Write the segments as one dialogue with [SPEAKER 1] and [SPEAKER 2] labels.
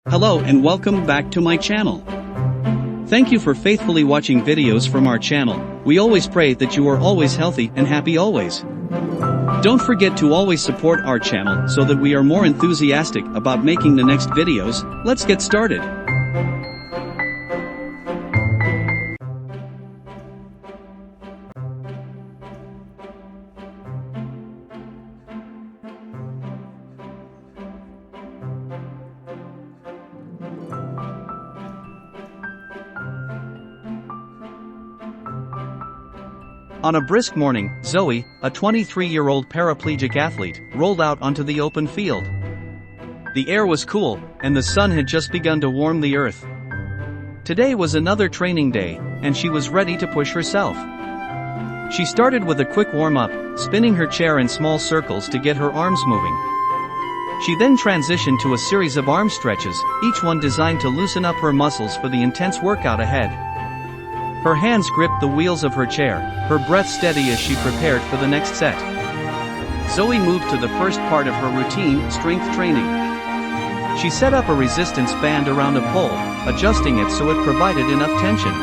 [SPEAKER 1] Hello and welcome back to my channel. Thank you for faithfully watching videos from our channel. We always pray that you are always healthy and happy always. Don't forget to always support our channel so that we are more enthusiastic about making the next videos. Let's get started. On a brisk morning, Zoe, a 23-year-old paraplegic athlete, rolled out onto the open field. The air was cool, and the sun had just begun to warm the earth. Today was another training day, and she was ready to push herself. She started with a quick warm-up, spinning her chair in small circles to get her arms moving. She then transitioned to a series of arm stretches, each one designed to loosen up her muscles for the intense workout ahead. Her hands gripped the wheels of her chair, her breath steady as she prepared for the next set. Zoe moved to the first part of her routine, strength training. She set up a resistance band around a pole, adjusting it so it provided enough tension.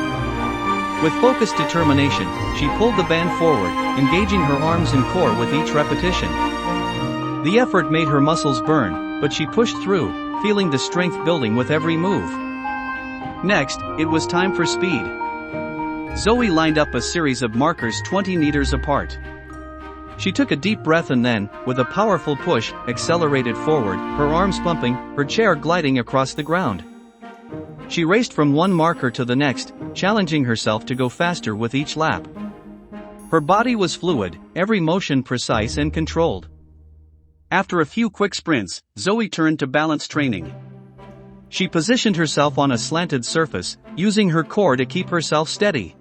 [SPEAKER 1] With focused determination, she pulled the band forward, engaging her arms and core with each repetition. The effort made her muscles burn, but she pushed through, feeling the strength building with every move. Next, it was time for speed. Zoe lined up a series of markers 20 meters apart. She took a deep breath and then, with a powerful push, accelerated forward, her arms pumping, her chair gliding across the ground. She raced from one marker to the next, challenging herself to go faster with each lap. Her body was fluid, every motion precise and controlled. After a few quick sprints, Zoe turned to balance training. She positioned herself on a slanted surface, using her core to keep herself steady.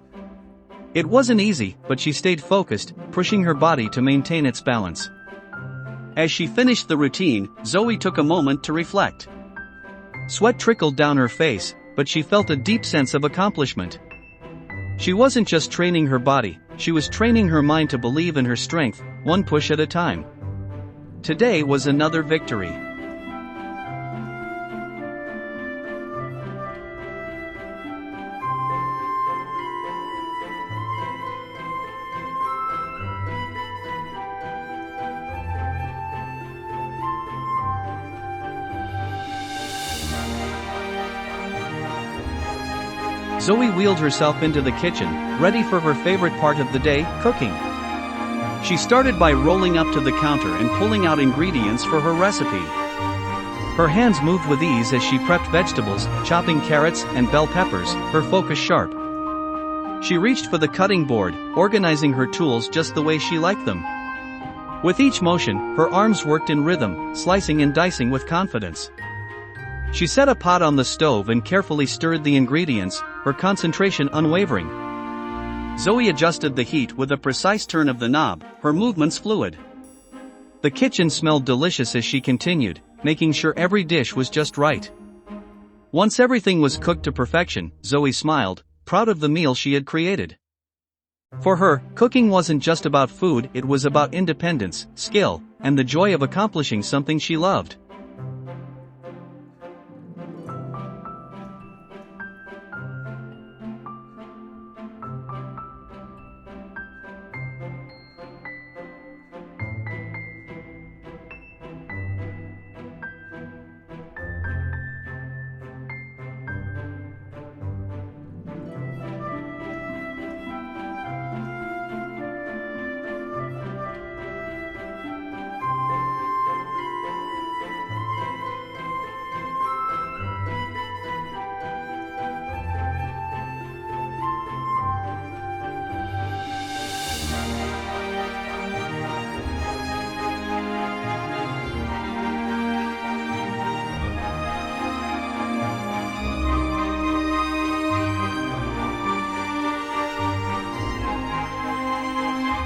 [SPEAKER 1] It wasn't easy, but she stayed focused, pushing her body to maintain its balance. As she finished the routine, Zoe took a moment to reflect. Sweat trickled down her face, but she felt a deep sense of accomplishment. She wasn't just training her body, she was training her mind to believe in her strength, one push at a time. Today was another victory. Zoe wheeled herself into the kitchen, ready for her favorite part of the day, cooking. She started by rolling up to the counter and pulling out ingredients for her recipe. Her hands moved with ease as she prepped vegetables, chopping carrots and bell peppers, her focus sharp. She reached for the cutting board, organizing her tools just the way she liked them. With each motion, her arms worked in rhythm, slicing and dicing with confidence. She set a pot on the stove and carefully stirred the ingredients, her concentration unwavering. Zoe adjusted the heat with a precise turn of the knob, her movements fluid. The kitchen smelled delicious as she continued, making sure every dish was just right. Once everything was cooked to perfection, Zoe smiled, proud of the meal she had created. For her, cooking wasn't just about food, it was about independence, skill, and the joy of accomplishing something she loved.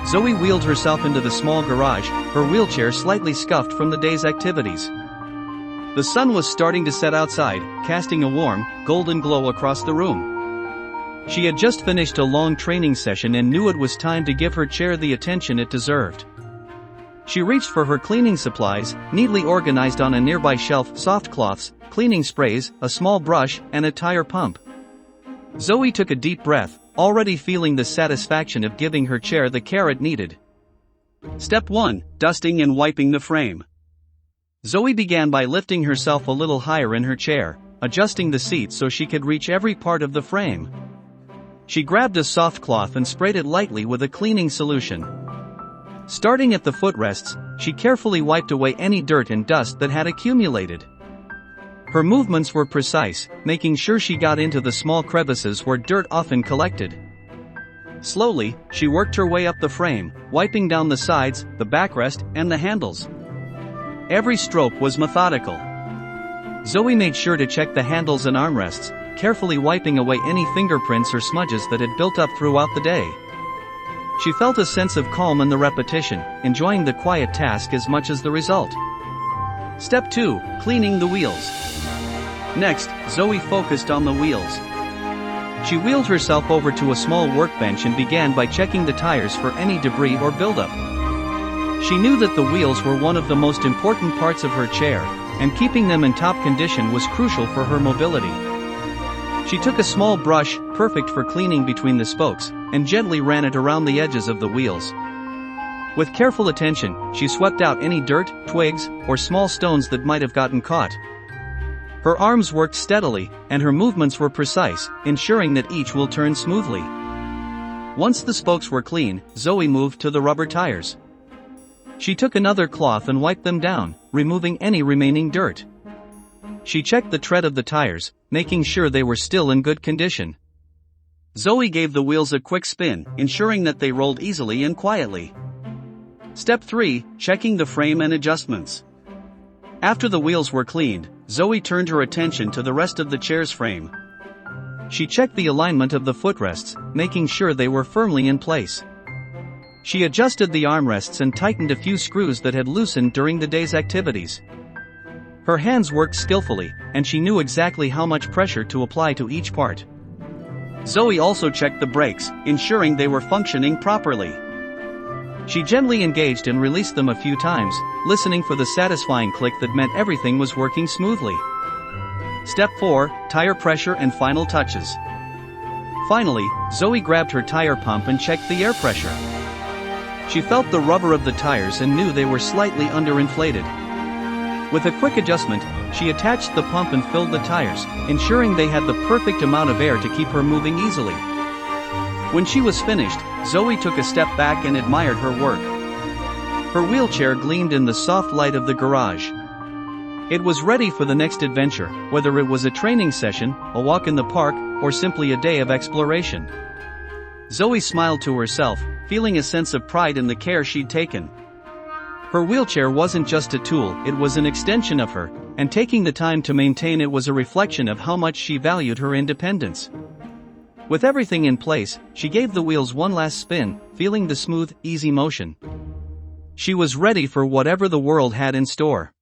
[SPEAKER 1] Zoe wheeled herself into the small garage, her wheelchair slightly scuffed from the day's activities. The sun was starting to set outside, casting a warm, golden glow across the room. She had just finished a long training session and knew it was time to give her chair the attention it deserved. She reached for her cleaning supplies, neatly organized on a nearby shelf: soft cloths, cleaning sprays, a small brush, and a tire pump. Zoe took a deep breath, already feeling the satisfaction of giving her chair the care it needed. Step 1. Dusting and wiping the frame. Zoe began by lifting herself a little higher in her chair, adjusting the seat so she could reach every part of the frame. She grabbed a soft cloth and sprayed it lightly with a cleaning solution. Starting at the footrests, she carefully wiped away any dirt and dust that had accumulated. Her movements were precise, making sure she got into the small crevices where dirt often collected. Slowly, she worked her way up the frame, wiping down the sides, the backrest, and the handles. Every stroke was methodical. Zoe made sure to check the handles and armrests, carefully wiping away any fingerprints or smudges that had built up throughout the day. She felt a sense of calm in the repetition, enjoying the quiet task as much as the result. Step 2. Cleaning the wheels. Next, Zoe focused on the wheels. She wheeled herself over to a small workbench and began by checking the tires for any debris or buildup. She knew that the wheels were one of the most important parts of her chair, and keeping them in top condition was crucial for her mobility. She took a small brush, perfect for cleaning between the spokes, and gently ran it around the edges of the wheels. With careful attention, she swept out any dirt, twigs, or small stones that might have gotten caught. Her arms worked steadily, and her movements were precise, ensuring that each wheel turned smoothly. Once the spokes were clean, Zoe moved to the rubber tires. She took another cloth and wiped them down, removing any remaining dirt. She checked the tread of the tires, making sure they were still in good condition. Zoe gave the wheels a quick spin, ensuring that they rolled easily and quietly. Step 3. Checking the frame and adjustments. After the wheels were cleaned, Zoe turned her attention to the rest of the chair's frame. She checked the alignment of the footrests, making sure they were firmly in place. She adjusted the armrests and tightened a few screws that had loosened during the day's activities. Her hands worked skillfully, and she knew exactly how much pressure to apply to each part. Zoe also checked the brakes, ensuring they were functioning properly. She gently engaged and released them a few times, listening for the satisfying click that meant everything was working smoothly. Step 4. Tire pressure and final touches. Finally, Zoe grabbed her tire pump and checked the air pressure. She felt the rubber of the tires and knew they were slightly underinflated. With a quick adjustment, she attached the pump and filled the tires, ensuring they had the perfect amount of air to keep her moving easily. When she was finished, Zoe took a step back and admired her work. Her wheelchair gleamed in the soft light of the garage. It was ready for the next adventure, whether it was a training session, a walk in the park, or simply a day of exploration. Zoe smiled to herself, feeling a sense of pride in the care she'd taken. Her wheelchair wasn't just a tool, it was an extension of her, and taking the time to maintain it was a reflection of how much she valued her independence. With everything in place, she gave the wheels one last spin, feeling the smooth, easy motion. She was ready for whatever the world had in store.